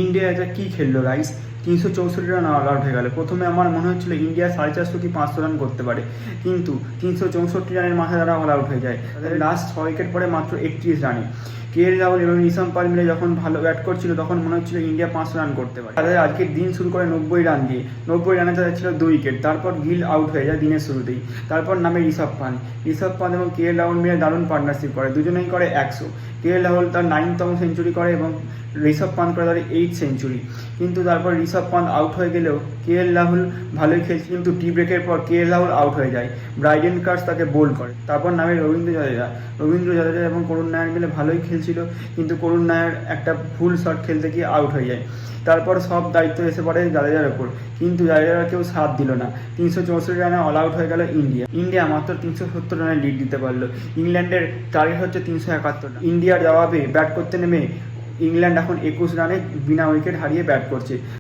India এটা কি খেললো গাইস, 364 রান অল আউট হয়ে গেল। প্রথমে আমার মনে হচ্ছিল ইন্ডিয়া 450 কি 500 রান করতে পারে, কিন্তু 364 রানের মাথায় তারা অল আউট হয়ে যায়। তাদের লাস্ট 6 উইকেট পরে মাত্র 31 রানে। কেএল রাহুল এবং ঋষভ পাল মিলে যখন ভালো ব্যাট করছিল তখন মনে হচ্ছিল ইন্ডিয়া 500 রান করতে পারে। তাদের আজকের দিন শুরু করে 90 রান দিয়ে। 90 রানে তাদের ছিল 2 উইকেট। তারপর গিল আউট হয়ে যায় দিনের শুরুতেই। তারপর নামে ঋষভ পাল এবং কেএল রাহুল মিলে দারুণ পার্টনারশিপ করে, দুজনেই করে 100। কেএল রাহুল তার 9তম সেঞ্চুরি করে এবং ঋষভ পান্ত করে তার 8 সেঞ্চুরি। কিন্তু তারপর ঋষভ পান্ত আউট হয়ে গেলেও কেএল রাহুল ভালোই খেলছে, কিন্তু টি ব্রেকের পর কেএল রাহুল আউট হয়ে যায়। ব্রাইডেন কার্স তাকে বোল্ড করে। তারপর নামে রবীন্দ্র জাদেজা এবং করুণ নায়ার মিলে ভালোই খেলছিল, কিন্তু করুণ নায়ার একটা ভুল শট খেলতে গিয়ে আউট হয়ে যায়। তারপর সব দায়িত্ব এসে পড়ে জাদেজার ওপর, কিন্তু জাদেজার কেউ সাথ দিল না। 364 রানে অল আউট হয়ে গেল ইন্ডিয়া মাত্র 370 রানে লিড দিতে পারলো। ইংল্যান্ডের টার্গেট হচ্ছে 371 রান। ইন্ডিয়ার জবাবে ব্যাট করতে নেমে ইংল্যান্ড এখন 21 রানে বিনা উইকেট হারিয়ে ব্যাট করছে।